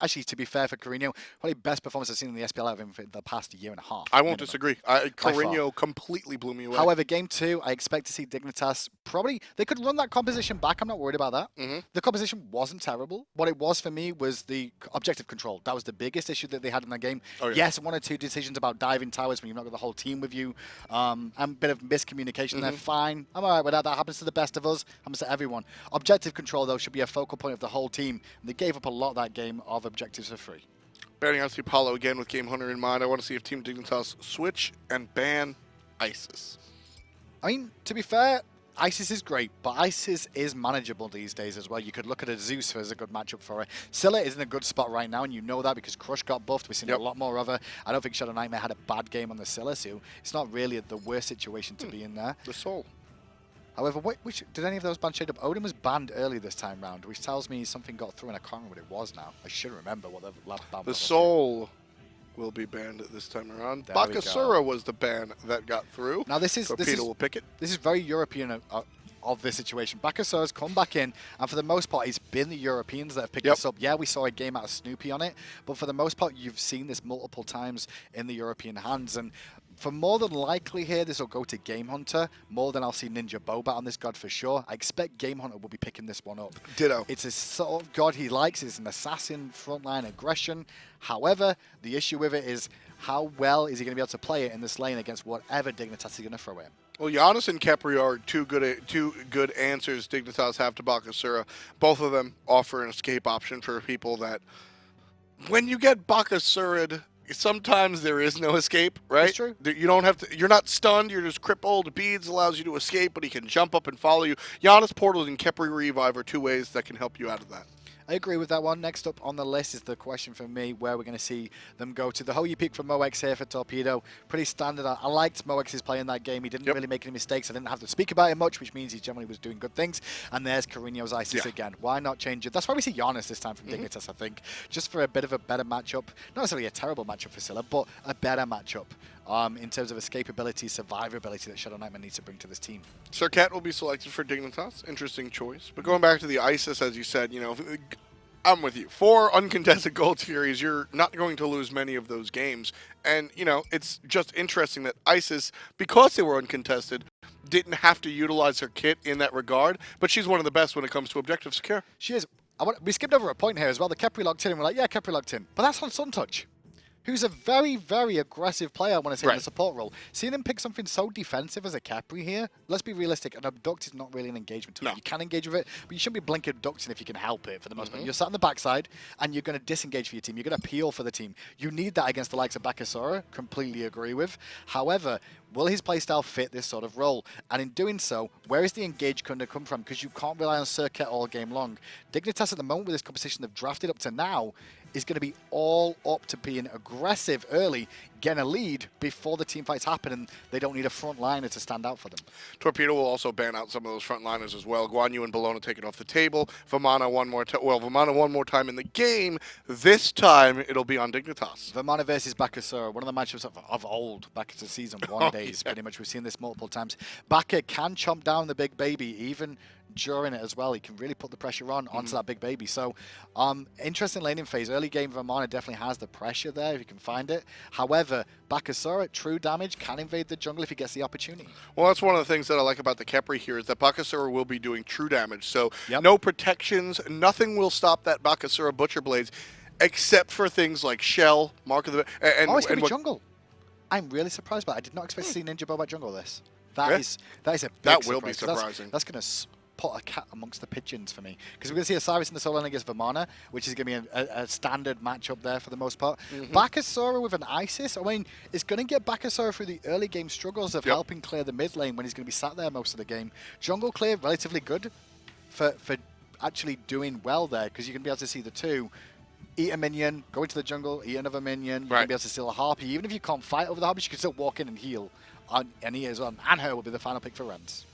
Actually, to be fair for Korinyo, probably best performance I've seen in the SPL out of him for the past year and a half. I won't disagree. Korinyo completely blew me away. However, game 2, I expect to see Dignitas. Probably, they could run that composition back. I'm not worried about that. The composition wasn't terrible. What it was for me was the objective control. That was the biggest issue that they had in that game. Oh, yeah. Yes, 1 or 2 decisions about diving towers when you've not got the whole team with you. And a bit of miscommunication there. Fine. I'm all right with that. That happens to the best of us. Happens to everyone. Objective control, though, should be a focal point of the whole team. And they gave up a lot that game of objectives for free. Banning out the Apollo again with Gamehunter in mind. I want to see if Team Dignitas switch and ban ISIS. I mean, to be fair, ISIS is great, but ISIS is manageable these days as well. You could look at a Zeus as a good matchup for it. Scylla is in a good spot right now, and you know that because Crush got buffed. We've seen a lot more of her. I don't think ShadowNightmare had a bad game on the Scylla, so it's not really the worst situation to be in there. The Soul. However, did any of those bans shade up? Odin was banned early this time round, which tells me something got through, and I can't remember what it was now. I should remember what the last ban was. The Soul will be banned this time around. Bakasura was the ban that got through. Now Torpedo will pick it. This is very European of this situation. Bakasura's come back in, and for the most part, it's been the Europeans that have picked this up. Yeah, we saw a game out of Snoopy on it, but for the most part, you've seen this multiple times in the European hands, and for more than likely here, this will go to Gamehunter, more than I'll see NinjaBobat on this god for sure. I expect Gamehunter will be picking this one up. Ditto. It's a sort of god he likes. It's an assassin, frontline aggression. However, the issue with it is how well is he going to be able to play it in this lane against whatever Dignitas is going to throw in. Well, Janus and Khepri are two good answers Dignitas have to Bakasura. Both of them offer an escape option for people that, when you get Bakasura, sometimes there is no escape, right? That's true. You don't have to. You're not stunned. You're just crippled. Beads allows you to escape, but he can jump up and follow you. Janus Portal and Khepri Revive are 2 ways that can help you out of that. I agree with that one. Next up on the list is the question for me, where we're going to see them go to. The whole you pick for Moex here for Torpedo. Pretty standard. I liked Moex's play in that game. He didn't really make any mistakes. I didn't have to speak about him much, which means he generally was doing good things. And there's Korinyo's ISIS again. Why not change it? That's why we see Janus this time from Dignitas, I think. Just for a bit of a better matchup. Not necessarily a terrible matchup for Scylla, but a better matchup in terms of escapability, survivability that ShadowNightmare needs to bring to this team. Serqet will be selected for Dignitas. Interesting choice. But going back to the ISIS, as you said, you know, I'm with you. 4 uncontested Gold Furies, you're not going to lose many of those games. And, you know, it's just interesting that ISIS, because they were uncontested, didn't have to utilize her kit in that regard. But she's one of the best when it comes to objective secure. She is. We skipped over a point here as well. The Khepri locked in, and we're like, yeah, Khepri locked in. But that's on Suntouch, who's a very, very aggressive player, I want to say, in the support role. Seeing him pick something so defensive as a Khepri here, let's be realistic, an Abduct is not really an engagement tool. No. You can engage with it, but you shouldn't be blinking Abducting if you can help it for the most part. You're sat on the backside, and you're going to disengage for your team. You're going to peel for the team. You need that against the likes of Bakasura, completely agree with. However, will his playstyle fit this sort of role? And in doing so, where is the engage going to come from? Because you can't rely on Serqet all game long. Dignitas at the moment with this composition they've drafted up to now is going to be all up to being aggressive early, getting a lead before the team fights happen, and they don't need a front liner to stand out for them. Torpedo will also ban out some of those front liners as well. Guanyu and Bologna take it off the table. Vamana one more time in the game. This time, it'll be on Dignitas. Vamana versus Bakasura, one of the matchups of old, back to Season 1 days, pretty much. We've seen this multiple times. Baka can chomp down the big baby, even during it as well. He can really put the pressure onto that big baby. So, interesting laning phase. Early game, Vamana definitely has the pressure there, if you can find it. However, Bakasura, true damage, can invade the jungle if he gets the opportunity. Well, that's one of the things that I like about the Khepri here, is that Bakasura will be doing true damage. So, no protections, nothing will stop that Bakasura Butcher Blades, except for things like Shell, Mark of the... And it's going to be jungle. I'm really surprised by it. I did not expect to see NinjaBobat jungle this. That is a big That will be surprising. That's going to put a cat amongst the pigeons for me. Because we're going to see Osiris in the solo lane against Vamana, which is going to be a standard matchup there for the most part. Bakasura with an ISIS, I mean, it's going to get Bakasura through the early game struggles of helping clear the mid lane when he's going to be sat there most of the game. Jungle clear, relatively good for actually doing well there, because you're going to be able to see the two. Eat a minion, go into the jungle, eat another minion. You're going to be able to steal a Harpy. Even if you can't fight over the Harpy, you can still walk in and heal. And he as well. Anhur will be the final pick for Rens.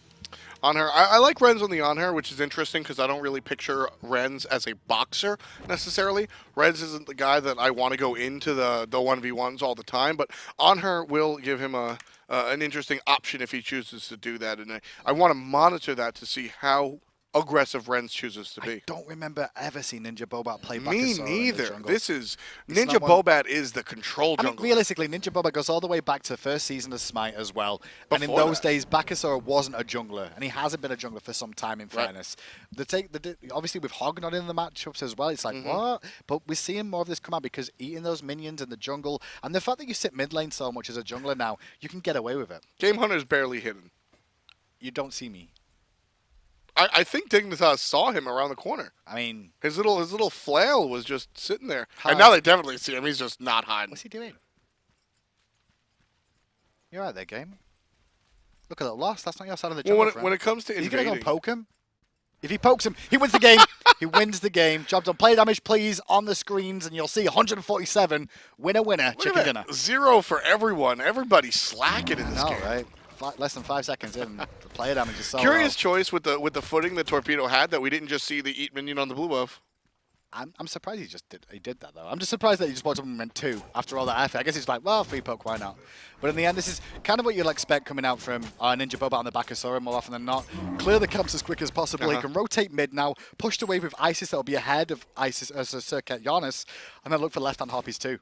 Anhur, I like Rens on the Anhur, which is interesting because I don't really picture Rens as a boxer necessarily. Rens isn't the guy that I want to go into the 1v1s all the time, but Anhur will give him an interesting option if he chooses to do that, and I want to monitor that to see how aggressive Rens chooses to be. I don't remember ever seeing NinjaBobat play Bakasura Me in the neither. jungle. This is NinjaBobat is the control jungler. I mean, realistically, NinjaBobat goes all the way back to the first season of Smite as well. Before and in those that. days, Bakasura wasn't a jungler, and he hasn't been a jungler for some time, in fairness. Obviously, with Hog not in the matchups as well, it's like, what? But we're seeing more of this come out because eating those minions in the jungle, and the fact that you sit mid lane so much as a jungler now, you can get away with it. Gamehunter's barely hidden. You don't see me. I think Dignitas saw him around the corner. I mean, his little flail was just sitting there. And now they definitely see him. He's just not hiding. What's he doing? You're right there, game. Look at that loss. That's not your side of the jungle. When it comes to invading, he's gonna go poke him. If he pokes him, he wins the game. He wins the game. Job done. Play damage, please, on the screens, and you'll see 147. Winner, chicken dinner. 0 for everyone. Everybody's slacking in this game. Right? Less than 5 seconds in, the player damage is so Curious choice with the footing that Torpedo had that we didn't just see the eat minion on the blue buff. I'm surprised he did that though. I'm just surprised that he just bought something meant 2 after all that effort. I guess he's like, well, free poke, why not? But in the end, this is kind of what you'll expect coming out from NinjaBobat on the Bakasura more often than not. Clear the camps as quick as possible. He can rotate mid now, push the wave with Isis that'll be ahead of Isis as a Serqet Janus, and then look for left-hand harpies too.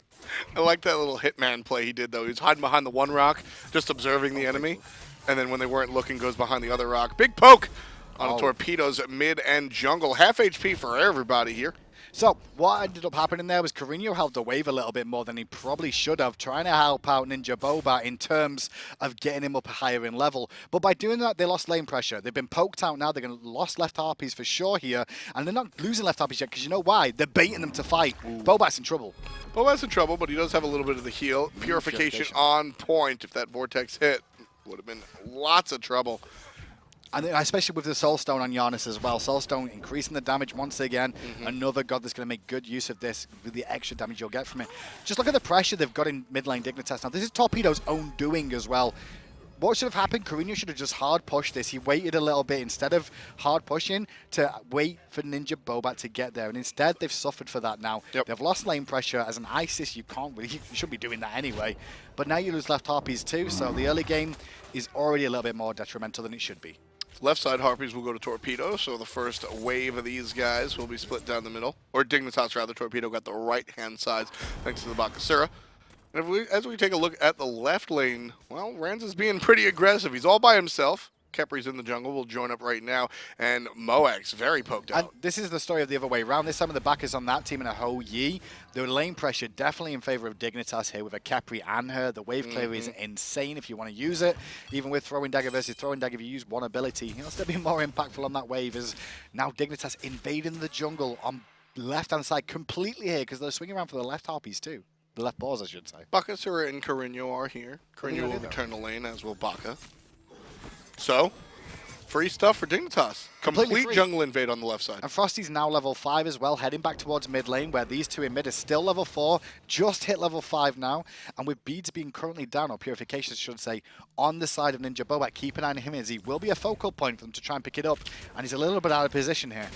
I like that little hitman play he did though. He was hiding behind the one rock, just observing the enemy, and then when they weren't looking, goes behind the other rock. Big poke on Torpedo's mid and jungle. Half HP for everybody here. So, what ended up happening there was Korinyo held the wave a little bit more than he probably should have, trying to help out NinjaBobat in terms of getting him up higher in level. But by doing that, they lost lane pressure. They've been poked out now. They're going to lost left harpies for sure here. And they're not losing left harpies yet, because you know why? They're baiting them to fight. Bobat's in trouble. Bobat's in trouble, but he does have a little bit of the heal. Purification on point. If that Vortex hit, would have been lots of trouble. And especially with the Soulstone on Janus as well. Soulstone increasing the damage once again. Another god that's going to make good use of this with the extra damage you'll get from it. Just look at the pressure they've got in mid lane Dignitas now. This is Torpedo's own doing as well. What should have happened? Korinyo should have just hard pushed this. He waited a little bit instead of hard pushing to wait for NinjaBobat to get there. And instead, they've suffered for that now. They've lost lane pressure. As an Isis, you can't really, you should be doing that anyway. But now you lose left harpies too. So the early game is already a little bit more detrimental than it should be. Left side Harpies will go to Torpedo, so the first wave of these guys will be split down the middle. Or Dignitas, rather. Torpedo got the right-hand side thanks to the Bakasura. And as we take a look at the left lane, well, Rans is being pretty aggressive. He's all by himself. Khepri's in the jungle. Will join up right now. And Moag's very poked out. And this is the story of the other way around. This time of the back is on that team in a Ho Yi. The lane pressure definitely in favor of Dignitas here with a Khepri Anhur. The wave clear is insane if you want to use it. Even with throwing dagger versus throwing dagger, if you use one ability, it'll still be more impactful on that wave. As now Dignitas invading the jungle on left-hand side completely here because they're swinging around for the left harpies too. The left balls, I should say. Bakasura and Korinyo are here. Korinyo will return the lane, as will Baka. So, free stuff for Dignitas. Complete jungle invade on the left side. And Frosty's now level 5 as well, heading back towards mid lane, where these two in mid are still level 4, just hit level 5 now. And with beads being currently down, or purifications should say, on the side of NinjaBobat, keep an eye on him as he will be a focal point for them to try and pick it up. And he's a little bit out of position here.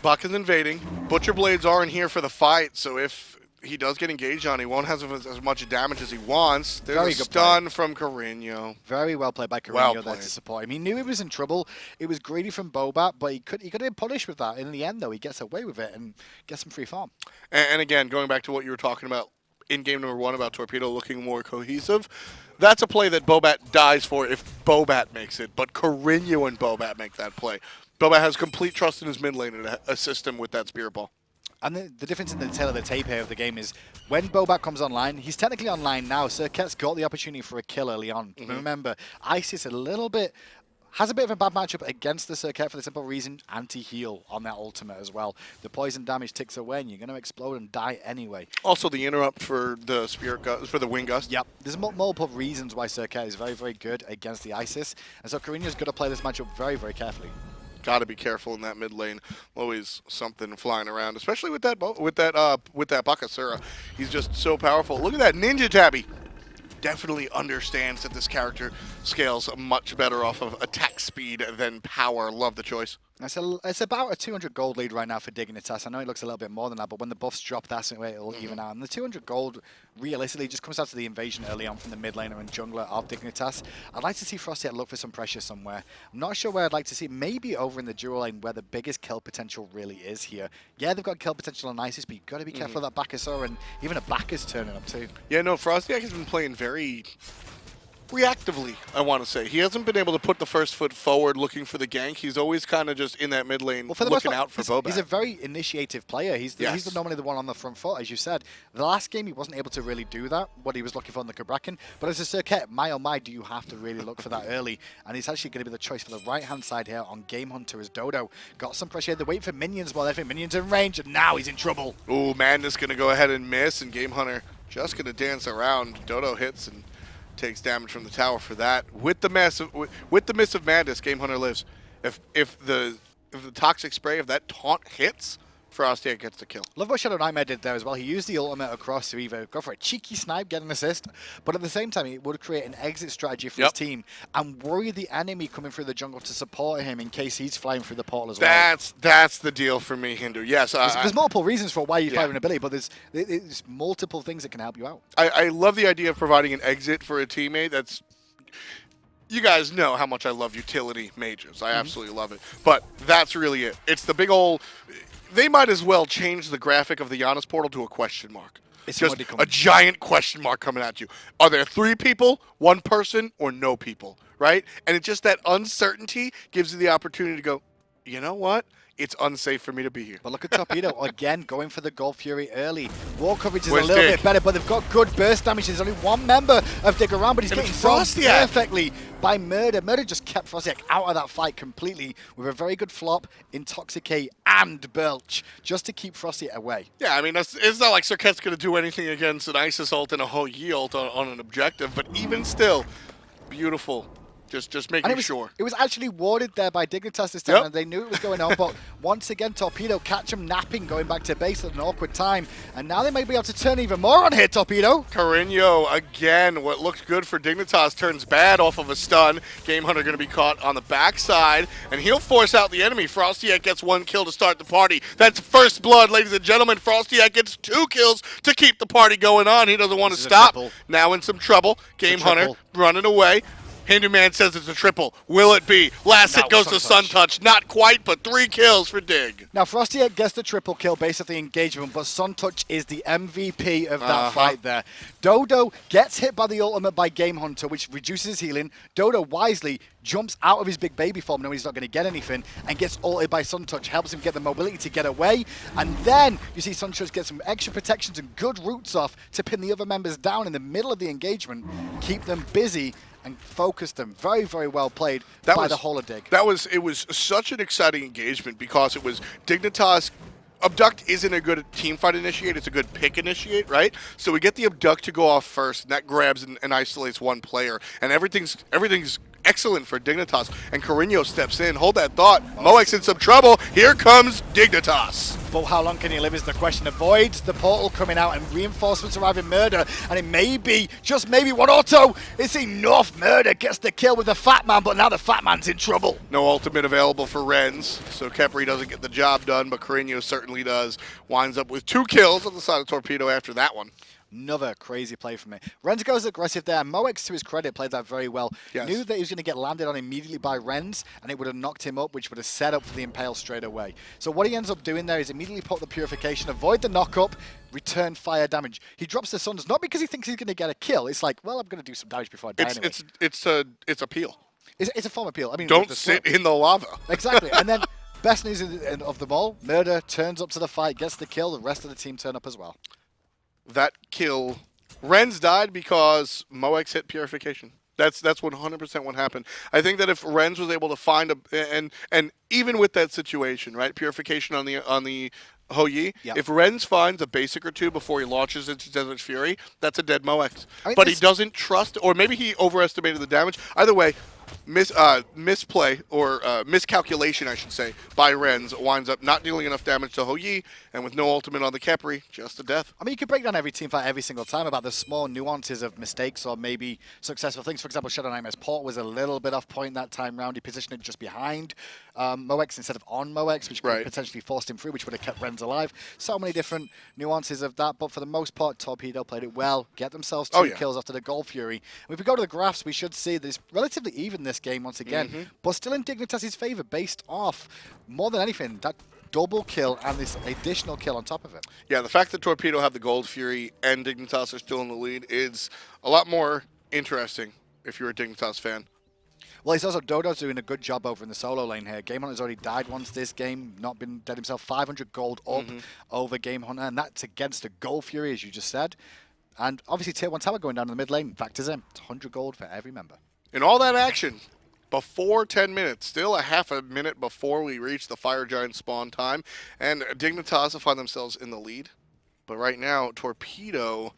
Baka's invading. Butcher Blades are in here for the fight, so if he does get engaged on, he won't have as much damage as he wants. There's a stun from Korinyo. Very well played by Korinyo there to support him. He knew he was in trouble. It was greedy from Bobat, but he could have been punished with that. In the end, though, he gets away with it and gets some free farm. And again, going back to what you were talking about in game number 1 about Torpedo looking more cohesive, that's a play that Bobat dies for if Bobat makes it, but Korinyo and Bobat make that play. Bobat has complete trust in his mid lane and assist him with that spirit ball. And the difference in the tail of the tape here of the game is when Bobat comes online, he's technically online now. Serqet's got the opportunity for a kill early on. Remember, Isis has a bit of a bad matchup against the Serqet for the simple reason, anti-heal on that ultimate as well. The poison damage ticks away and you're going to explode and die anyway. Also the interrupt for the for the Wind Gust. Yep, there's multiple reasons why Serqet is very, very good against the Isis. And so Korinyo's got to play this matchup very, very carefully. Got to be careful in that mid lane. Always something flying around, especially with that Bakasura. He's just so powerful. Look at that Ninja Tabby. Definitely understands that this character scales much better off of attack speed than power. Love the choice. It's about a 200 gold lead right now for Dignitas. I know it looks a little bit more than that, but when the buffs drop, that's where it'll even out. And the 200 gold, realistically, just comes out to the invasion early on from the mid laner and jungler of Dignitas. I'd like to see FrostiaK look for some pressure somewhere. I'm not sure where I'd like to see it. Maybe over in the dual lane where the biggest kill potential really is here. Yeah, they've got kill potential on Isis, but you've got to be careful of that Bakasura and even a Bacchus turning up too. Yeah, no, FrostiaK has been playing very reactively, I want to say. He hasn't been able to put the first foot forward looking for the gank. He's always kind of just in that mid lane looking out for Bobat. He's a very initiative player. He's normally the one on the front foot, as you said. The last game, he wasn't able to really do that, what he was looking for on the Kabrakan. But as a Serqet, my oh my, do you have to really look for that early. And he's actually going to be the choice for the right-hand side here on Gamehunter as Dodo. Got some pressure. They're waiting for minions, well, they're minions in range, and now he's in trouble. Ooh, Madness going to go ahead and miss, and Gamehunter just going to dance around. Dodo hits and takes damage from the tower for that. With the miss of Madness, Gamehunter lives. If the toxic spray, if that taunt hits, FrostiaK gets the kill. Love what ShadowNightmare did there as well. He used the ultimate across to either go for a cheeky snipe, get an assist, but at the same time, it would create an exit strategy for his team and worry the enemy coming through the jungle to support him in case he's flying through the portal as well. That's the deal for me, Hindu. Yes. There's multiple reasons for why you fire an ability, but there's multiple things that can help you out. I love the idea of providing an exit for a teammate. That's... You guys know how much I love utility mages. I absolutely love it. But that's really it. It's the big old... They might as well change the graphic of the Janus portal to a question mark. It's just a giant question mark coming at you. Are there 3 people, 1 person, or no people, right? And it's just that uncertainty gives you the opportunity to go, you know what? It's unsafe for me to be here. But look at Torpedo, again, going for the Gold Fury early. Wall coverage is a little bit better, but they've got good burst damage. There's only 1 member of Dig around, but he's getting solved perfectly by Murrdurr. Murrdurr just kept FrostiaK out of that fight completely with a very good flop, Intoxicate, and Belch, just to keep FrostiaK away. Yeah, I mean, it's not like Serqet's going to do anything against an Isis ult and a Hoyi ult on an objective, but even still, beautiful. Just making sure. It was actually warded there by Dignitas this time, and they knew it was going on. But once again, Torpedo catch him napping, going back to base at an awkward time. And now they may be able to turn even more on here, Torpedo. Korinyo, again, what looked good for Dignitas turns bad off of a stun. Gamehunter going to be caught on the backside, and he'll force out the enemy. FrostiaK gets 1 kill to start the party. That's first blood, ladies and gentlemen. FrostiaK gets 2 kills to keep the party going on. He doesn't want to stop. Now in some trouble. Gamehunter running away. Hinduman says it's a triple. Will it be? Last hit goes to Suntouch. Not quite, but 3 kills for Dig. Now, FrostiaK gets the triple kill based on the engagement, but Suntouch is the MVP of that fight there. Dodo gets hit by the ultimate by Gamehunter, which reduces his healing. Dodo wisely jumps out of his big baby form knowing he's not going to get anything and gets ulted by Suntouch, helps him get the mobility to get away. And then you see Suntouch get some extra protections and good roots off to pin the other members down in the middle of the engagement, keep them busy, and focus them. Very, very well played by the whole of Dig. It was such an exciting engagement because it was Dignitas. Abduct isn't a good team fight initiate, it's a good pick initiate, right? So we get the Abduct to go off first, and that grabs and isolates 1 player. And everything's excellent for Dignitas. And Korinyo steps in. Hold that thought. Moek's in some trouble. Here comes Dignitas. But how long can he live is the question. Avoids the portal coming out and reinforcements arriving Murrdurr. And it may be, just maybe, 1 auto. It's enough. Murrdurr gets the kill with the Fat Man, but now the Fat Man's in trouble. No ultimate available for iRens, so Khepri doesn't get the job done, but Korinyo certainly does. Winds up with 2 kills on the side of Torpedo after that one. Another crazy play from me. Renz goes aggressive there. Moex, to his credit, played that very well. Yes. Knew that he was going to get landed on immediately by Renz, and it would have knocked him up, which would have set up for the Impale straight away. So what he ends up doing there is immediately pop the Purification, avoid the knock-up, return fire damage. He drops the Suns, not because he thinks he's going to get a kill. It's like, well, I'm going to do some damage before I die anyway. It's a peel. It's a form of peel. I mean, don't sit in the lava. Exactly. And then, best news of them all, Murrdurr turns up to the fight, gets the kill, the rest of the team turn up as well. That kill... Renz died because Moex hit Purification. That's 100% what happened. I think that if Renz was able to find and even with that situation, right, Purification on the Hoyi, if Renz finds a basic or 2 before he launches into Desert Fury, that's a dead Moex. But he doesn't trust, or maybe he overestimated the damage. Either way, misplay or miscalculation, I should say, by iRens winds up not dealing enough damage to Hou-Yi, and with no ultimate on the Khepri, just a death. I mean, you could break down every team fight every single time about the small nuances of mistakes or maybe successful things. For example, ShadowNightmare's port was a little bit off point that time round. He positioned it just behind Moex instead of on Moex, which could have potentially forced him through, which would have kept Rens alive. So many different nuances of that, but for the most part, Torpedo played it well, get themselves 2 kills after the Gold Fury. And if we go to the graphs, we should see that it's relatively even this game once again, but still in Dignitas' favor based off, more than anything, that double kill and this additional kill on top of it. Yeah, the fact that Torpedo have the Gold Fury and Dignitas are still in the lead is a lot more interesting if you're a Dignitas fan. Well, he's also Dodo's doing a good job over in the solo lane here. Gamehunter's already died once this game, not been dead himself. 500 gold up over Gamehunter, and that's against a Gold Fury, as you just said. And obviously, Tier 1 tower going down in the mid lane factors in. It's 100 gold for every member. In all that action, before 10 minutes, still a half a minute before we reach the Fire Giant spawn time, and Dignitas will find themselves in the lead. But right now, Torpedo,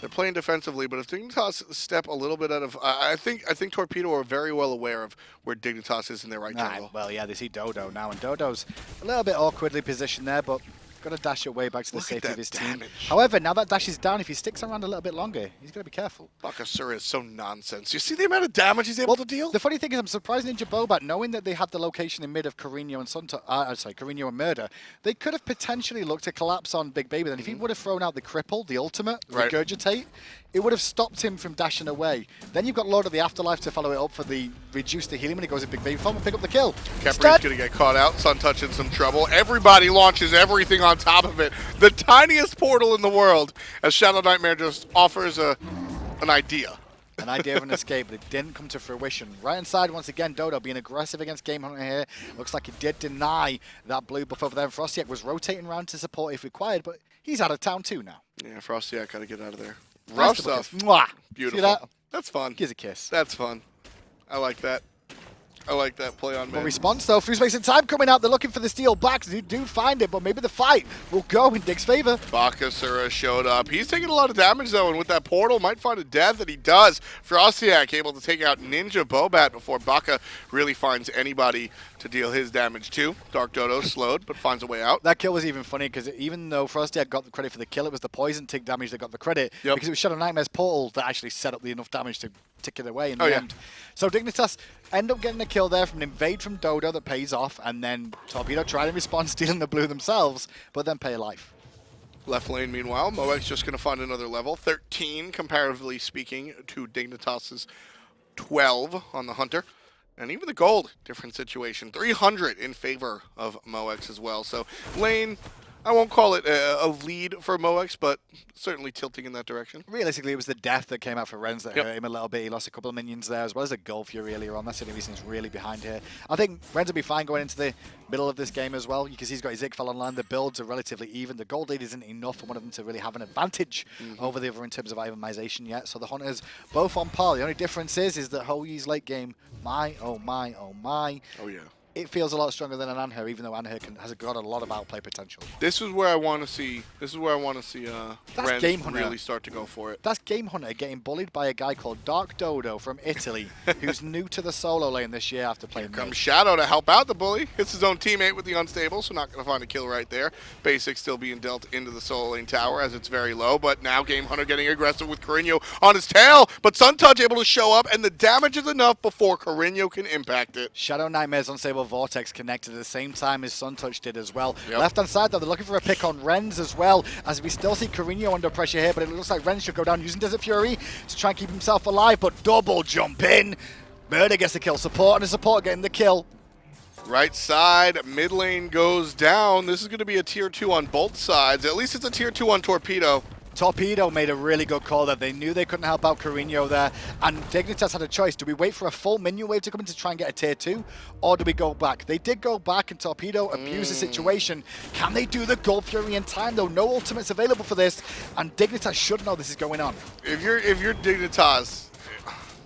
they're playing defensively, but if Dignitas step a little bit out of... I think Torpedo are very well aware of where Dignitas is in their right jungle. Well, yeah, they see Dodo now, and Dodo's a little bit awkwardly positioned there, but got to dash away back to the safety of his team. However, now that dash is down, if he sticks around a little bit longer, he's got to be careful. Bakasura is so nonsense. You see the amount of damage he's able to deal? The funny thing is, I'm surprised NinjaBobat, knowing that they had the location in mid of Korinyo and Korinyo and Murrdurr, they could have potentially looked to collapse on Big Baby. Then if he would have thrown out the cripple, the ultimate, regurgitate, it would have stopped him from dashing away. Then you've got Lord of the Afterlife to follow it up for the reduce the healing when he goes in Big Baby form and pick up the kill. Khepri's going to get caught out. Suntouch in some trouble. Everybody launches everything on top of it. The tiniest portal in the world, as ShadowNightmare just offers an idea. An idea of an escape, but it didn't come to fruition. Right inside, once again, Dodo being aggressive against Gamehunter here. Looks like he did deny that blue buff over there. FrostiaK was rotating around to support if required, but he's out of town too now. Yeah, FrostiaK got to get out of there. Rough stuff. Mwah. Beautiful. See that? That's fun. Gives a kiss. That's fun. I like that. I like that play on man. Well, response though, through space and time coming out. They're looking for the steal back. They do find it, but maybe the fight will go in Dig's favor. Bakasura showed up. He's taking a lot of damage though, and with that portal, might find a death that he does. FrostiaK able to take out NinjaBobat before Baka really finds anybody to deal his damage to. TheDarkDodo slowed, but finds a way out. That kill was even funny because even though FrostiaK got the credit for the kill, it was the poison tick damage that got the credit because it was ShadowNightmare's portal that actually set up the enough damage to tick it away in the end. So Dignitas end up getting a kill there from an invade from Dodo that pays off, and then Torpedo tried to respond, stealing the blue themselves, but then pay life. Left lane, meanwhile, Moex just going to find another level. 13, comparatively speaking, to Dignitas' 12 on the Hunter. And even the gold, different situation. 300 in favor of Moex as well. So lane, I won't call it a lead for Moex, but certainly tilting in that direction. Realistically, it was the death that came out for Rens that hurt him a little bit. He lost a couple of minions there, as well as a Gold Fury earlier on. That's the only reason he's really behind here. I think Rens will be fine going into the middle of this game as well, because he's got his Igfell online. The builds are relatively even. The gold lead isn't enough for one of them to really have an advantage over the other in terms of itemization yet. So the Hunters both on par. The only difference is that Hou-Yi's late game, my, oh my, oh my. Oh yeah. It feels a lot stronger than an Anhur, even though Anhur has got a lot of outplay potential. This is where I want to see. Rens really start to go for it. That's Gamehunter getting bullied by a guy called TheDarkDodo from Italy, who's new to the solo lane this year after playing. Here comes Shadow to help out the bully. Hits his own teammate with the unstable, so not going to find a kill right there. Basic still being dealt into the solo lane tower as it's very low, but now Gamehunter getting aggressive with Korinyo on his tail, but Suntouch able to show up, and the damage is enough before Korinyo can impact it. ShadowNightmare's unstable Vortex connected at the same time as Suntouch did as well. Left-hand side, though, they're looking for a pick on Rens as well, as we still see Korinyo under pressure here, but it looks like Rens should go down using Desert Fury to try and keep himself alive, but double jump in. Murrdurr gets the kill. Support and a support getting the kill. Right side, mid lane goes down. This is going to be a tier 2 on both sides. At least it's a tier 2 on Torpedo. Torpedo made a really good call there. They knew they couldn't help out Korinyo there, and Dignitas had a choice. Do we wait for a full minion wave to come in to try and get a tier 2, or do we go back? They did go back, and Torpedo abused the situation. Can they do the Gold Fury in time, though? No ultimates available for this, and Dignitas should know this is going on. If you're Dignitas,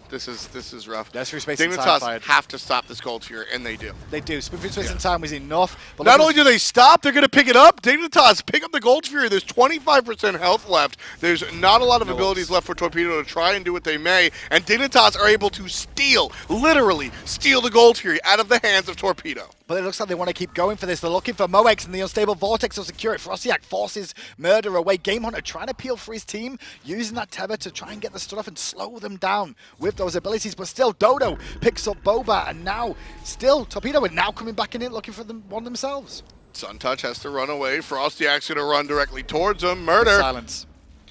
This is rough. That's through space and time fired. Dignitas have to stop this Gold Fury, and they do. They do. Through space and time was enough. But not only do they stop, they're going to pick it up. Dignitas pick up the Gold Fury. There's 25% health left. There's not a lot of abilities left for Torpedo to try and do what they may, and Dignitas are able to steal, literally steal the Gold Fury out of the hands of Torpedo. But it looks like they want to keep going for this. They're looking for Moex and the unstable Vortex to secure it. FrostiaK forces Murrdurr away. Gamehunter trying to peel for his team, using that tether to try and get the stuff and slow them down with those abilities. But still, Dodo picks up Bobat, and now, still, Torpedo are now coming back in it, looking for one themselves. Suntouch has to run away. FrostiaK's going to run directly towards him. Murrdurr. Silence.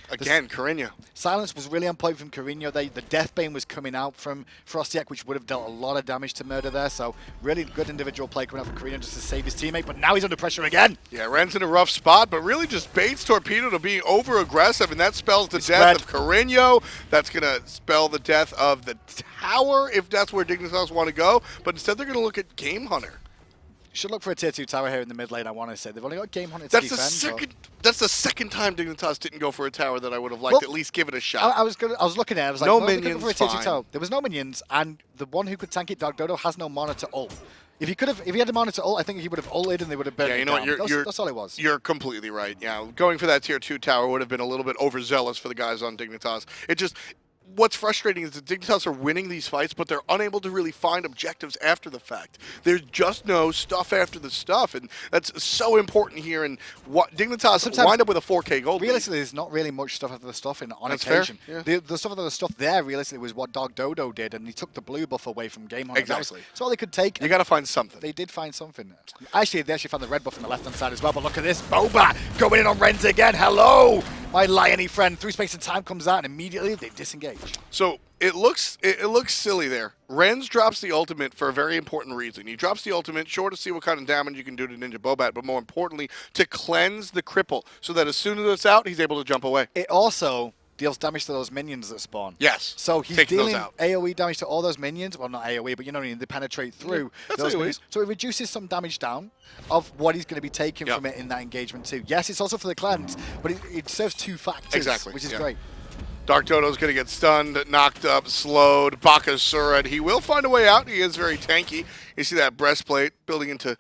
Again, Korinyo. Silence was really on point from Korinyo. The Deathbane was coming out from FrostiaK, which would have dealt a lot of damage to Murrdurr there. So really good individual play coming out from Korinyo just to save his teammate. But now he's under pressure again. Yeah, Ren's in a rough spot, but really just baits Torpedo to being over-aggressive, and that spells the death of Korinyo. That's going to spell the death of the tower, if that's where Dignitas want to go. But instead, they're going to look at Gamehunter. Should look for a tier 2 tower here in the mid lane, I want to say. They've only got Gamehunter to defend. That's the second time Dignitas didn't go for a tower that I would have liked at least give it a shot. I was looking at it. I was like, no minions, for a tier 2 tower. There was no minions, and the one who could tank it, TheDarkDodo, has no mana to ult. If he had a mana to ult, I think he would have ulted and they would have burned it down. That's all it was. You're completely right. Yeah, going for that tier 2 tower would have been a little bit overzealous for the guys on Dignitas. What's frustrating is that Dignitas are winning these fights, but they're unable to really find objectives after the fact. There's just no stuff after the stuff, and that's so important here. And what Dignitas wind up with a 4K gold. Realistically, there's not really much stuff after the stuff on occasion. Yeah. The stuff after the stuff there, realistically, was what TheDarkDodo did, and he took the blue buff away from Gamehunter. Exactly. That's all they could take. You got to find something. They did find something. Actually, they found the red buff on the left-hand side as well, but look at this. Bobat going in on Rens again. Hello! My liony friend. Through space and time comes out, and immediately they disengage. So it looks silly there. Rens drops the ultimate for a very important reason. He drops the ultimate, sure, to see what kind of damage you can do to NinjaBobat, but more importantly, to cleanse the cripple, so that as soon as it's out, he's able to jump away. It also deals damage to those minions that spawn. Yes. So he's dealing AoE damage to all those minions. Well, not AoE, but you know what I mean? They penetrate through those minions. So it reduces some damage down of what he's going to be taking from it in that engagement too. Yes, it's also for the cleanse, but it serves two factors, which is great. TheDarkDodo's going to get stunned, knocked up, slowed. Bakasura, he will find a way out. He is very tanky. You see that breastplate building into...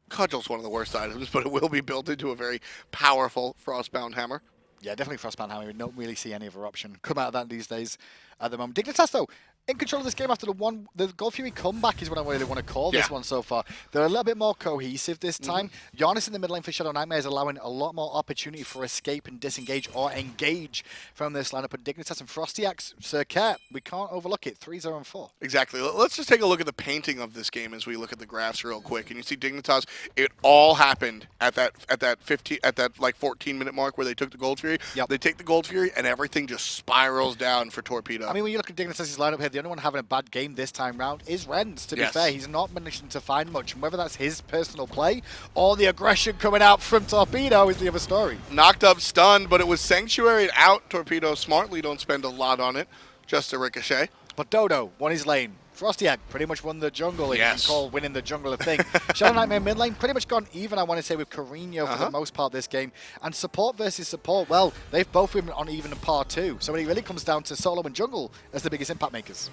Cudgel's one of the worst items, but it will be built into a very powerful Frostbound hammer. Yeah, definitely Frostbound hammer. We don't really see any other option come out of that these days at the moment. Dignitas, though, in control of this game after the Gold Fury comeback is what I really want to call this one so far. They're a little bit more cohesive this time. Janus in the mid lane for ShadowNightmare is allowing a lot more opportunity for escape and disengage or engage from this lineup. But Dignitas and FrostiaK's Serqet, we can't overlook it. 3-0-4. Exactly. Let's just take a look at the painting of this game as we look at the graphs real quick. And you see Dignitas, it all happened at that 14-minute mark where they took the Gold Fury. They take the Gold Fury and everything just spirals down for Torpedo. I mean, when you look at Dignitas' lineup here, the only one having a bad game this time round is Rens, to be fair. He's not managing to find much, and whether that's his personal play or the aggression coming out from Torpedo is the other story. Knocked up, stunned, but it was Sanctuaried out. Torpedo smartly don't spend a lot on it, just a ricochet. But Dodo won his lane. FrostiaK pretty much won the jungle, if you can call winning the jungle a thing. ShadowNightmare mid lane pretty much gone even, I want to say, with Korinyo for the most part this game. And support versus support, well, they've both been on even and par too. So it really comes down to solo and jungle as the biggest impact makers.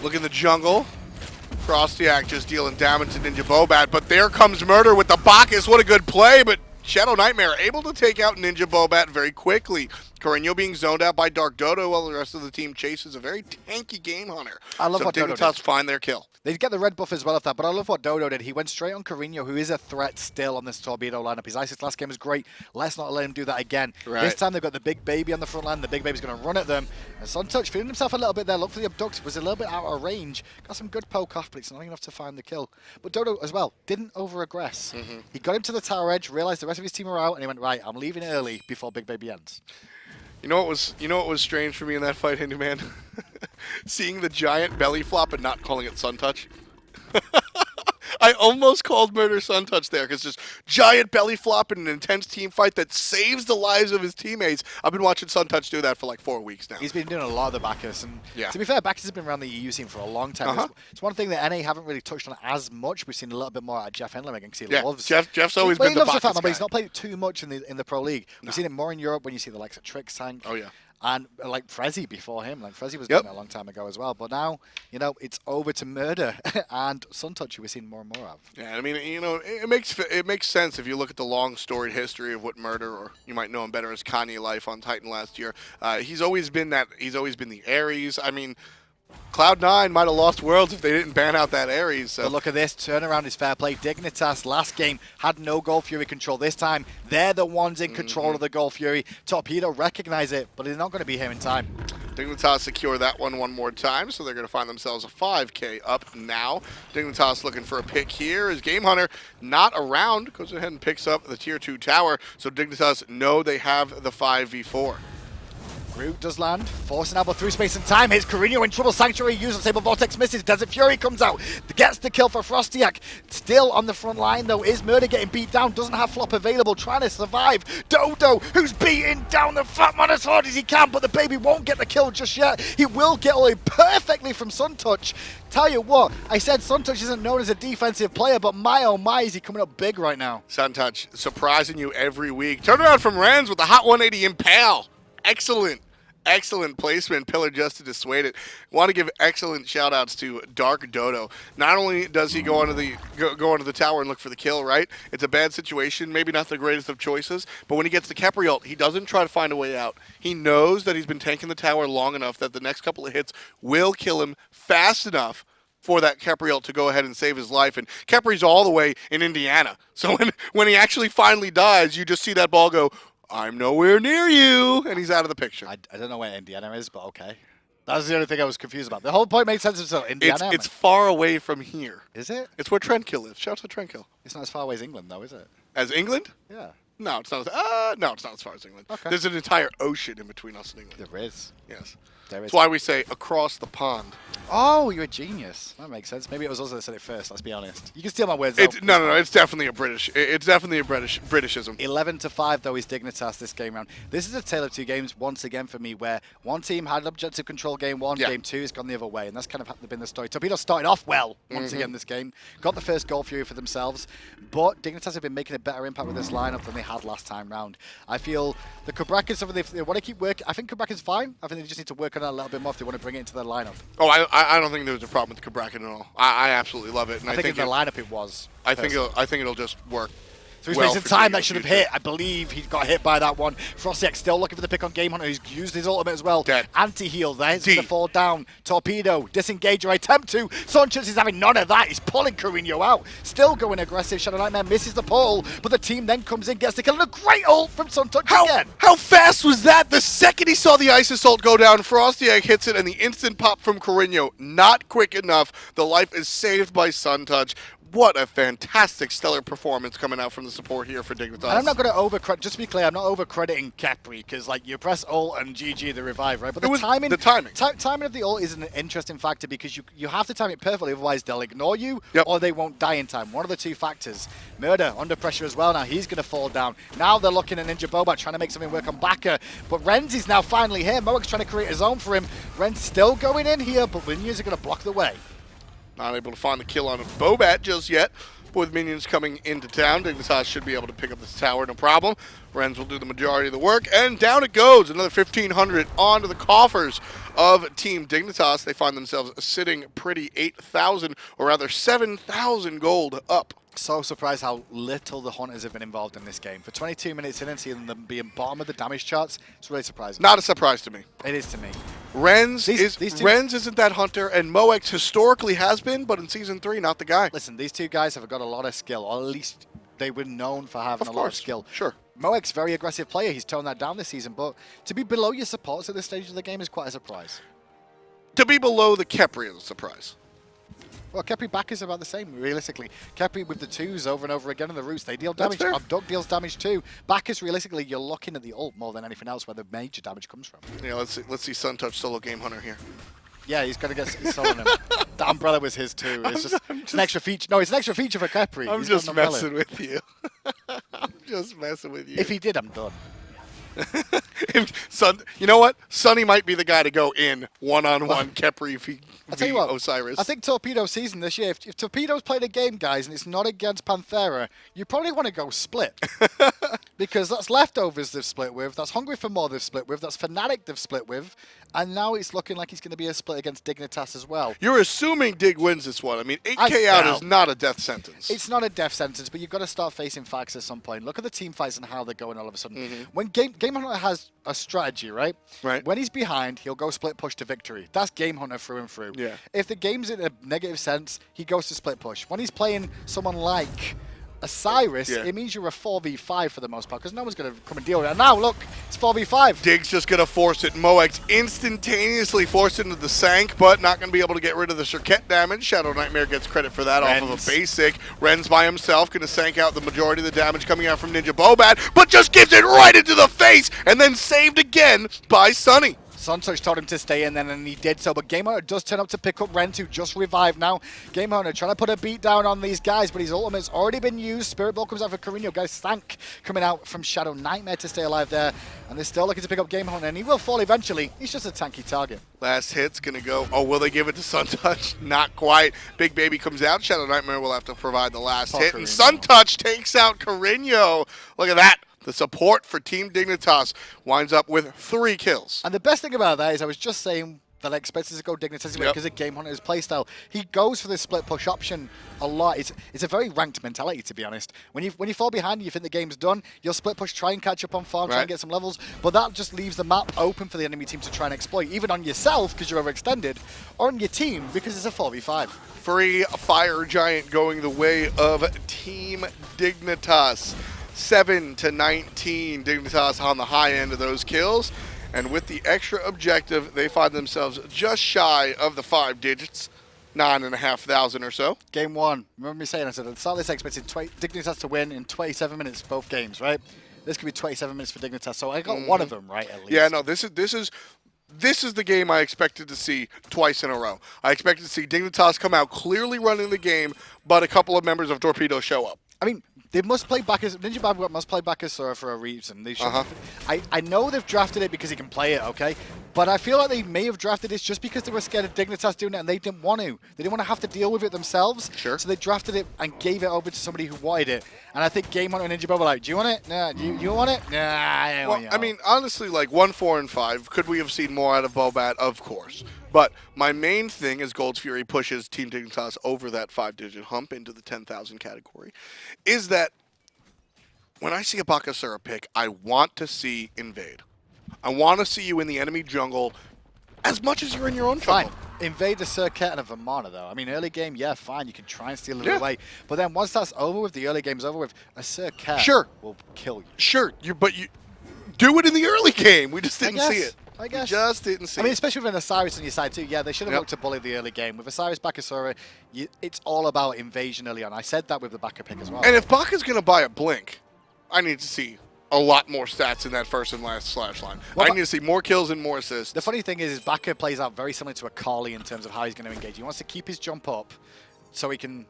Look in the jungle. FrostiaK just dealing damage to NinjaBobat, but there comes Murrdurr with the Bacchus. What a good play, but ShadowNightmare able to take out NinjaBobat very quickly. Korinyo being zoned out by TheDarkDodo while the rest of the team chases a very tanky Gamehunter. I love what Dodo Dignitas find their kill. They get the red buff as well off that, but I love what Dodo did. He went straight on Korinyo, who is a threat still on this Torpedo lineup. His ISIS last game was great. Let's not let him do that again. This time they've got the big baby on the front line. The big baby's going to run at them. And Suntouch feeling himself a little bit there. Look for the abduct. Was a little bit out of range. Got some good poke off, but it's not enough to find the kill. But Dodo as well didn't over-aggress. He got him to the tower edge, realized the rest of his team were out, and he went, right, I'm leaving early before big baby ends. You know what was strange for me in that fight, Hinduman? Seeing the giant belly flop and not calling it Suntouch. I almost called Murrdurr Suntouch there, because just giant belly flop in an intense team fight that saves the lives of his teammates. I've been watching Suntouch do that for like 4 weeks now. He's been doing a lot of the Bacchus, and to be fair, Bacchus has been around the EU scene for a long time. It's one thing that NA haven't really touched on as much. We've seen a little bit more out of Jeff Henley because he loves. Jeff's always been the Bacchus guy. But he's not played too much in the Pro League. We've seen it more in Europe when you see the likes of Trick Sank. And like Frezzy before him, like Frezzy was doing it a long time ago as well. But now, you know, it's over to Murrdurr and Suntouch, who we're seeing more and more of. Yeah, I mean, you know, it makes sense if you look at the long storied history of what Murrdurr, or you might know him better as Kanye Life on Titan last year. He's always been that. He's always been the Ares. I mean, Cloud9 might have lost worlds if they didn't ban out that Ares. So. But look at this. Turnaround is fair play. Dignitas last game had no Gold Fury control. This time, they're the ones in control of the Gold Fury. Torpedo recognize it, but it's not going to be here in time. Dignitas secure that one more time, so they're going to find themselves a 5K up now. Dignitas looking for a pick here. As Gamehunter not around, goes ahead and picks up the Tier 2 tower, so Dignitas know they have the 5v4. Root does land, forcing elbow through space and time. Hits Korinyo in trouble. Sanctuary uses Sable Vortex, misses. Desert Fury comes out, gets the kill for FrostiaK. Still on the front line though. Is Murrdurr getting beat down? Doesn't have flop available, trying to survive. Dodo, who's beating down the fat man as hard as he can, but the baby won't get the kill just yet. He will get away perfectly from Suntouch. Tell you what, I said Suntouch isn't known as a defensive player, but my oh my, is he coming up big right now. Suntouch surprising you every week. Turnaround from iRens with the hot 180 impale. Excellent placement, pillar just to dissuade it. Want to give excellent shout-outs to TheDarkDodo. Not only does he go onto the tower and look for the kill, right? It's a bad situation, maybe not the greatest of choices, but when he gets the Khepri ult, he doesn't try to find a way out. He knows that he's been tanking the tower long enough that the next couple of hits will kill him fast enough for that Khepri ult to go ahead and save his life. And Khepri's all the way in Indiana. So when he actually finally dies, you just see that ball go, I'm nowhere near you, and he's out of the picture. I don't know where Indiana is, but okay. That was the only thing I was confused about. The whole point makes sense until Indiana. It's far away from here. Is it? It's where Trentkill lives. Shout out to Trentkill. It's not as far away as England, though, is it? As England? Yeah. No, it's not. No, it's not as far as England. Okay. There's an entire ocean in between us and England. There is. Yes. There is. That's why we say across the pond. Oh, you're a genius. That makes sense. Maybe it was us that said it first. Let's be honest. You can steal my words. No. It's definitely a British. It's definitely a Britishism. 11-5 though is Dignitas this game round. This is a tale of two games once again for me, where one team had objective control game one, game two has gone the other way, and that's kind of been the story. Torpedo started off well once again this game, got the first Gold Fury for themselves, but Dignitas have been making a better impact with this lineup than they had last time round. I feel the Cabrakan, something they want to keep working. I think Cabrakan's fine. I think they just need to work on it a little bit more if they want to bring it into their lineup. Oh, I don't think there's a problem with Cabrakan at all. I absolutely love it, and I think in the lineup it was. I think it'll just work. So he's made some time that should have hit. I believe he got hit by that one. FrostiaK still looking for the pick on Gamehunter. He's used his ultimate as well. Dead. Anti-heal there. He's going to fall down. Torpedo. Disengager. Attempt to. Suntouch is having none of that. He's pulling Korinyo out. Still going aggressive. ShadowNightmare misses the pull. But the team then comes in, gets the kill. And a great ult from Suntouch again. How fast was that? The second he saw the Isis ult go down, FrostiaK hits it, and the instant pop from Korinyo. Not quick enough. The life is saved by Suntouch. What a fantastic, stellar performance coming out from the support here for Dignitas. And I'm not going to over-credit, just to be clear, I'm not over-crediting Khepri, because like you press ult and GG the revive, right? But the timing of the ult is an interesting factor, because you have to time it perfectly, otherwise they'll ignore you, or they won't die in time. One of the two factors. Murrdurr under pressure as well now, he's going to fall down. Now they're looking at NinjaBobat, trying to make something work on Bacchus, but iRens is now finally here. Moek's trying to create a zone for him. iRens still going in here, but minions are going to block the way. Not able to find the kill on Bobat just yet. But with minions coming into town, Dignitas should be able to pick up this tower, no problem. iRens will do the majority of the work, and down it goes. Another 1,500 onto the coffers of Team Dignitas. They find themselves sitting pretty 8,000, or rather 7,000 gold up. So surprised how little the Hunters have been involved in this game. For 22 minutes in and seeing them being bottom of the damage charts, it's really surprising. Not a surprise to me. It is to me. iRens isn't that hunter, and Moek historically has been, but in Season 3, not the guy. Listen, these two guys have got a lot of skill, or at least they were known for having a lot of skill. Sure. Moek's a very aggressive player. He's toned that down this season, but to be below your supports at this stage of the game is quite a surprise. To be below the Khepri is a surprise. Well, Khepri back is about the same, realistically. Khepri with the twos over and over again in the roots, they deal damage. Fdot deals damage too. Bacchus, realistically, you're looking at the ult more than anything else where the major damage comes from. Yeah, let's see Suntouch solo Gamehunter here. Yeah, he's going to get solo him. The umbrella was his too. It's just it's an extra feature. No, it's an extra feature for Khepri. I'm just messing with you. I'm just messing with you. If he did, I'm done. You know what? Sunny might be the guy to go in one-on-one Khepri v I'll tell you what, Osiris. I think Torpedo season this year, if Torpedo's played a game, guys, and it's not against Panthera, you probably want to go split. Because that's Leftovers they've split with, that's Hungry for More they've split with, that's Fnatic they've split with, and now it's looking like he's going to be a split against Dignitas as well. You're assuming Dig wins this one. I mean, 8K out is not a death sentence. It's not a death sentence, but you've got to start facing facts at some point. Look at the team fights and how they're going all of a sudden. When Gamehunter has a strategy, right? When he's behind, he'll go split push to victory. That's Gamehunter through and through. Yeah. If the game's in a negative sense, he goes to split push. When he's playing someone like Osiris, it means you're a 4v5 for the most part, because no one's going to come and deal with it. And now, look, it's 4v5. Dig's just going to force it. Moex instantaneously forced into the Sank, but not going to be able to get rid of the Serqet damage. ShadowNightmare gets credit for that off of a basic. Ren's by himself, going to Sank out the majority of the damage coming out from NinjaBobat, but just gives it right into the face, and then saved again by Sunny. Suntouch told him to stay in then, and he did so. But Gamehunter does turn up to pick up Ren, who just revived now. Gamehunter trying to put a beat down on these guys, but his ultimate's already been used. Spirit Ball comes out for Korinyo. Guys, Stank coming out from ShadowNightmare to stay alive there. And they're still looking to pick up Gamehunter, and he will fall eventually. He's just a tanky target. Last hit's going to go. Oh, will they give it to Suntouch? Not quite. Big Baby comes out. ShadowNightmare will have to provide the last hit. And Suntouch takes out Korinyo. Look at that. The support for Team Dignitas winds up with 3 kills. And the best thing about that is I was just saying that I expected to go Dignitas because of Gamehunter's playstyle. He goes for this split push option a lot. It's a very ranked mentality, to be honest. When you fall behind and you think the game's done, you'll split push, try and catch up on farm, try and get some levels, but that just leaves the map open for the enemy team to try and exploit, even on yourself because you're overextended, or on your team because it's a 4v5. Free Fire Giant going the way of Team Dignitas. 7-19, Dignitas on the high end of those kills. And with the extra objective, they find themselves just shy of the 5 digits, 9,500 or so. Game 1. Remember me saying, I said at the start of this, I expected Dignitas to win in 27 minutes both games, right? This could be 27 minutes for Dignitas, so I got one of them right at least. Yeah, no, this is the game I expected to see twice in a row. I expected to see Dignitas come out clearly running the game, but a couple of members of Torpedo show up. I mean, they must play Bacchus. NinjaBobat must play Bakasura for a reason. They should. I know they've drafted it because he can play it, okay? But I feel like they may have drafted it just because they were scared of Dignitas doing it, and they didn't want to. They didn't want to have to deal with it themselves. Sure. So they drafted it and gave it over to somebody who wanted it. And I think Gamehunter and NinjaBobat were like, do you want it? Nah. You want it? Nah. I don't want it. I mean, honestly, like 1, 4, and 5, could we have seen more out of Bobat? Of course. But my main thing is Gold's Fury pushes Team Dignitas over that 5-digit hump into the 10,000 category, is that when I see a Bakasura pick, I want to see Invade. I want to see you in the enemy jungle as much as you're in your own jungle. Fine. Invade the Serqet and a Vamana, though. I mean, early game, yeah, fine. You can try and steal it away. But then once that's over with, the early game's over with, a Serqet will kill you. Sure, but you do it in the early game. We just didn't see it. I guess. We just didn't see it. I mean, especially with an Osiris on your side, too. Yeah, they should have looked to bully the early game. With Osiris, Bakasura, it's all about invasion early on. I said that with the Bacca pick as well. And if Baka's going to buy a Blink, I need to see a lot more stats in that first and last slash line. Well, I need to see more kills and more assists. The funny thing is Bacca plays out very similar to a Kali in terms of how he's going to engage. He wants to keep his jump up so he can...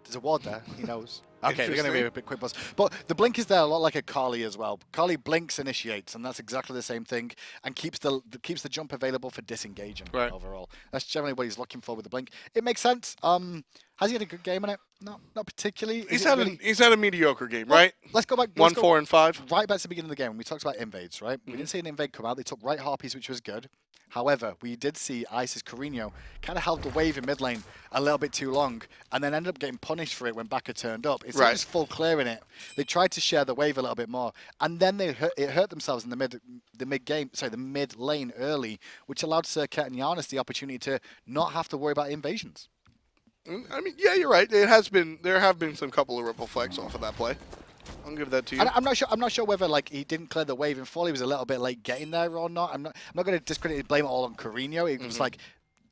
There's a ward there. He knows. Okay, they're going to be a bit quick buzz. But the blink is there a lot like a Kali as well. Kali blinks, initiates, and that's exactly the same thing, and keeps the jump available for disengaging overall. That's generally what he's looking for with the blink. It makes sense. Has he had a good game in it? No, not particularly. He's had a mediocre game, right? Let's go back. 1, 4, and 5. Right back to the beginning of the game. We talked about invades, right? We didn't see an invade come out. They took right harpies, which was good. However, we did see Isis Korinyo kind of held the wave in mid lane a little bit too long, and then ended up getting punished for it when Bacca turned up. Instead of just full clearing it, they tried to share the wave a little bit more, and then it hurt themselves in the mid lane early, which allowed Serqet and Janus the opportunity to not have to worry about invasions. I mean, yeah, you're right. There have been some couple of ripple flags off of that play. I'll give that to you. And I'm not sure whether like he didn't clear the wave in full. He was a little bit late getting there or not. I'm not going to discredit it, blame it all on Korinyo. It was like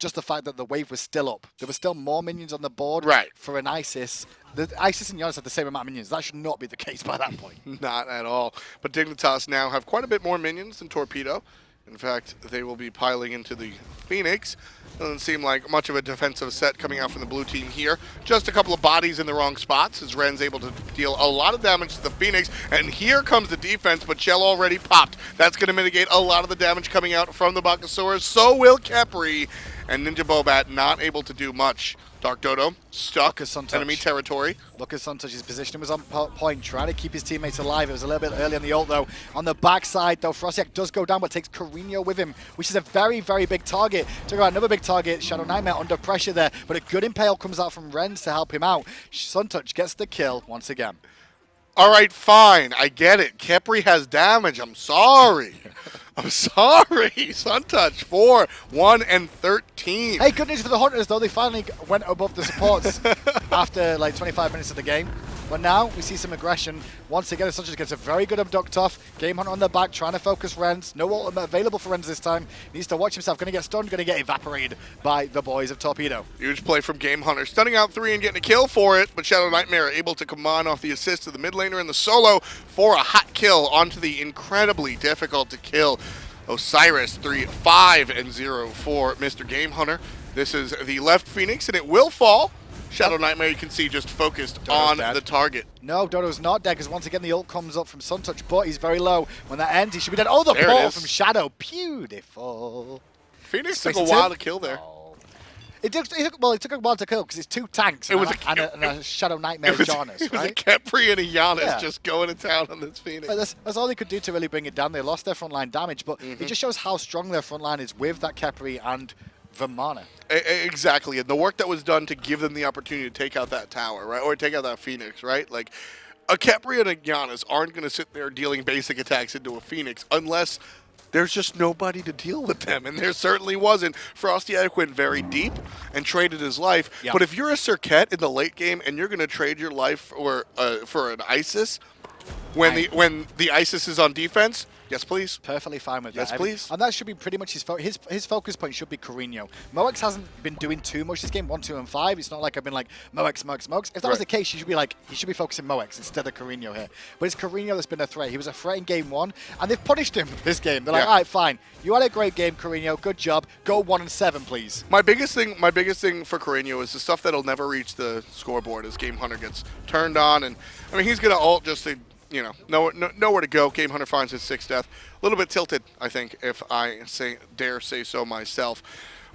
just the fact that the wave was still up. There were still more minions on the board for an Isis. The Isis and Janus had the same amount of minions. That should not be the case by that point. Not at all. But Dignitas now have quite a bit more minions than Torpedo. In fact, they will be piling into the Phoenix. Doesn't seem like much of a defensive set coming out from the blue team here. Just a couple of bodies in the wrong spots as Ren's able to deal a lot of damage to the Phoenix. And here comes the defense, but Shell already popped. That's going to mitigate a lot of the damage coming out from the Bakasura. So will Khepri. And NinjaBobat not able to do much. DarkDodo stuck enemy territory. Look at Suntouch. His position was on point, trying to keep his teammates alive. It was a little bit early on the ult, though. On the backside, though, FrostiaK does go down, but takes Korinyo with him, which is a very, very big target. Talk about another big target. ShadowNightmare under pressure there, but a good impale comes out from Rens to help him out. Suntouch gets the kill once again. All right, fine. I get it. Khepri has damage. I'm sorry. I'm sorry. Suntouch 4, 1, and 13. Hey, good news for the Hunters, though. They finally went above the supports after like 25 minutes of the game. But now we see some aggression. Once again, Suntouch gets a very good abduct off. Gamehunter on the back, trying to focus Rens. No ultimate available for Rens this time. Needs to watch himself. Going to get stunned, going to get evaporated by the boys of Torpedo. Huge play from Gamehunter. Stunning out 3 and getting a kill for it. But ShadowNightmare able to come on off the assist to the mid laner in the solo for a hot kill onto the incredibly difficult to kill Osiris. 3, 5, and 0 for Mr. Gamehunter. This is the left Phoenix, and it will fall. ShadowNightmare, you can see, just focused on the target. No, Dodo's not dead, because once again the ult comes up from Suntouch, but he's very low. When that ends, he should be dead. Oh, the portal from Shadow. Beautiful. Phoenix took a while to kill there. Oh. It took a while to kill, because it's 2 tanks and a ShadowNightmare Janus, It was right? a Khepri and a Janus just going to town on this Phoenix. That's all they could do to really bring it down. They lost their frontline damage, but it just shows how strong their frontline is with that Khepri and Vamana. Exactly, and the work that was done to give them the opportunity to take out that tower, right, or take out that Phoenix, right? Like, a Khepri and a Janus aren't going to sit there dealing basic attacks into a Phoenix unless there's just nobody to deal with them, and there certainly wasn't. FrostiaK went very deep and traded his life, but if you're a Serqet in the late game and you're going to trade your life for an Isis, when the Isis is on defense, yes, please. Perfectly fine with that. Yes, please. And that should be pretty much his focus point should be Korinyo. Moex hasn't been doing too much this game, 1, 2, and 5. It's not like I've been like, Moex. If that was the case, he should be focusing Moex instead of Korinyo here. But it's Korinyo that's been a threat. He was a threat in game 1, and they've punished him this game. They're like, all right, fine. You had a great game, Korinyo. Good job. Go 1 and 7, please. My biggest thing for Korinyo is the stuff that'll never reach the scoreboard as Gamehunter gets turned on, and I mean he's gonna ult just to, you know, nowhere to go. Gamehunter finds his 6th death. A little bit tilted, I think, if I dare say so myself.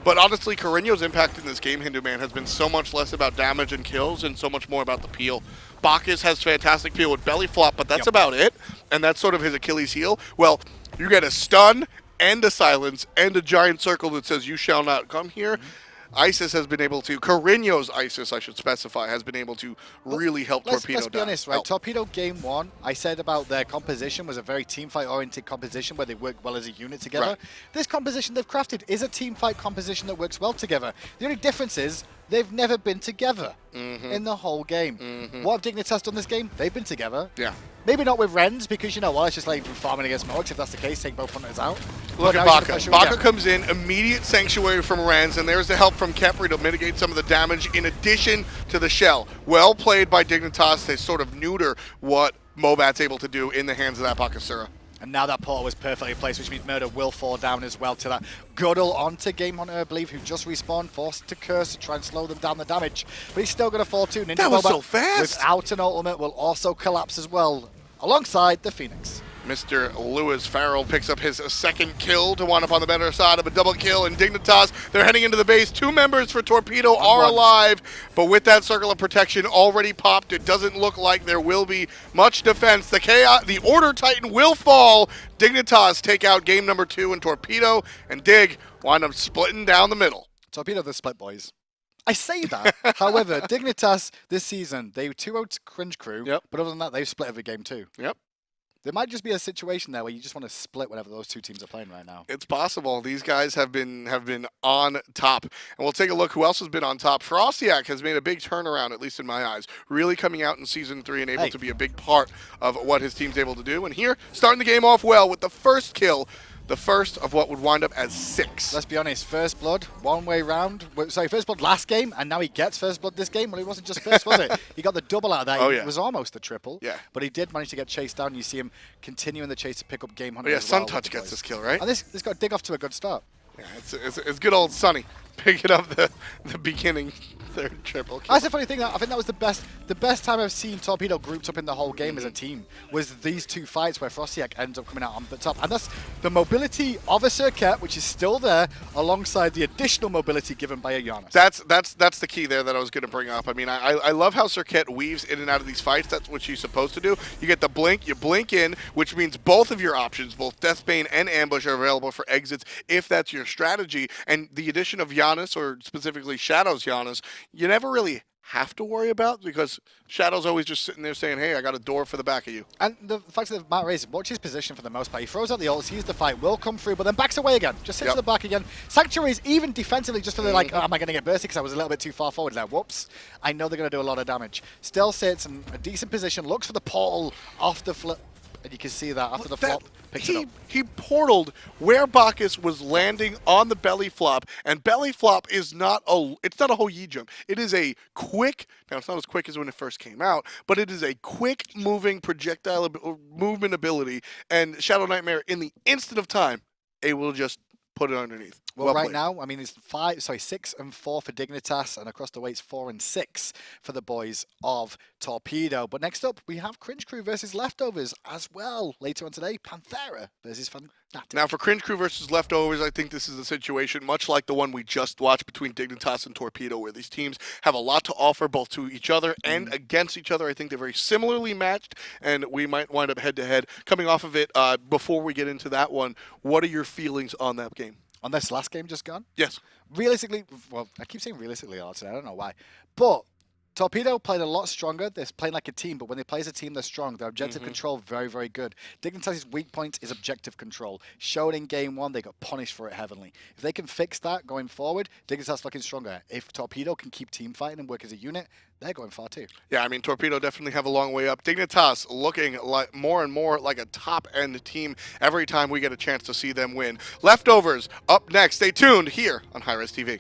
But honestly, Korinyo's impact in this game, Hinduman, has been so much less about damage and kills and so much more about the peel. Bacchus has fantastic peel with belly flop, but that's about it. And that's sort of his Achilles heel. Well, you get a stun and a silence and a giant circle that says you shall not come here. Isis has been able to, Korinyo's Isis, I should specify, has been able to really help Torpedo Let's be honest, right? Torpedo game 1, I said about their composition was a very teamfight-oriented composition where they work well as a unit together. Right. This composition they've crafted is a teamfight composition that works well together. The only difference is they've never been together in the whole game. What have Dignitas done this game? They've been together. Yeah. Maybe not with Rens, because, you know what, it's just like farming against Moex. If that's the case, take both hunters out. Look at Bacchus. Bacchus comes in, immediate sanctuary from Rens, and there's the help from Khepri to mitigate some of the damage in addition to the shell. Well played by Dignitas to sort of neuter what Mobat's able to do in the hands of that Bakasura. And now that portal was perfectly placed, which means Murrdurr will fall down as well to that Guddle onto Gamehunter, I believe, who just respawned, forced to curse to try and slow them down the damage. But he's still going to fall too. NinjaBobat, that was so fast! Without an ultimate, will also collapse as well, alongside the Phoenix. Mr. Lewis Farrell picks up his 2nd kill to wind up on the better side of a double kill. And Dignitas, they're heading into the base. 2 members for Torpedo are alive. But with that circle of protection already popped, it doesn't look like there will be much defense. The Order Titan will fall. Dignitas take out game number 2, and Torpedo and Dig wind up splitting down the middle. Torpedo the split, boys. I say that. However, Dignitas this season, they 2-0 Cringe Crew. But other than that, they've split every game too. There might just be a situation there where you just want to split whenever those 2 teams are playing right now. It's possible. These guys have been on top. And we'll take a look who else has been on top. FrostiaK has made a big turnaround, at least in my eyes. Really coming out in Season 3 and able to be a big part of what his team's able to do. And here, starting the game off well with the first kill. the first of what would wind up as 6. Let's be honest, first blood, one-way round. Sorry, first blood last game, and now he gets first blood this game. Well, it wasn't just first, was it? He got the double out of that. Oh, It was almost a triple. Yeah. But he did manage to get chased down. You see him continuing the chase to pick up Gamehunter. Oh, yeah, as well Suntouch gets this kill, right? And this got to dig off to a good start. Yeah, it's good old Sonny picking up the beginning third triple kill. That's the funny thing. I think that was the best time I've seen Torpedo grouped up in the whole game as a team was these 2 fights where FrostiaK ends up coming out on the top. And that's the mobility of a Serqet, which is still there, alongside the additional mobility given by a Janus. That's the key there that I was going to bring up. I mean, I love how Serqet weaves in and out of these fights. That's what she's supposed to do. You get the blink, you blink in, which means both of your options, both Deathbane and Ambush, are available for exits if that's your strategy. And the addition of Janus, or specifically Shadow's Janus, you never really have to worry about, because Shadow's always just sitting there saying, hey, I got a door for the back of you. And the fact that Matt Ray's watch his position for the most part. He throws out the ult, sees the fight, will come through, but then backs away again. Just sits to the back again. Sanctuaries, even defensively, just for the like, oh, am I going to get bursted because I was a little bit too far forward? Like, whoops. I know they're going to do a lot of damage. Still sits in a decent position, looks for the portal off the flip. And you can see that after the flop, picks it up. He portaled where Bacchus was landing on the belly flop, and belly flop is not it's not a whole Yi jump. It is a quick, now it's not as quick as when it first came out, but it is a quick moving projectile movement ability, and ShadowNightmare in the instant of time able to just put it underneath. Well, right now, I mean, it's 6 and 4 for Dignitas, and across the way it's 4 and 6 for the boys of Torpedo. But next up, we have Cringe Crew versus Leftovers as well. Later on today, Panthera versus Fnatic. Now, for Cringe Crew versus Leftovers, I think this is a situation much like the one we just watched between Dignitas and Torpedo, where these teams have a lot to offer both to each other and against each other. I think they're very similarly matched, and we might wind up head-to-head. Coming off of it, before we get into that one, what are your feelings on that game? On this last game just gone? Yes. Realistically, well, I keep saying realistically a lot today. I don't know why. But Torpedo played a lot stronger. They're playing like a team, but when they play as a team, they're strong. Their objective control, very, very good. Dignitas' weak point is objective control. Showed in game 1, they got punished for it heavily. If they can fix that going forward, Dignitas looking stronger. If Torpedo can keep team fighting and work as a unit, they're going far too. Yeah, I mean, Torpedo definitely have a long way up. Dignitas looking like more and more like a top-end team every time we get a chance to see them win. Leftovers up next. Stay tuned here on hi-rez TV.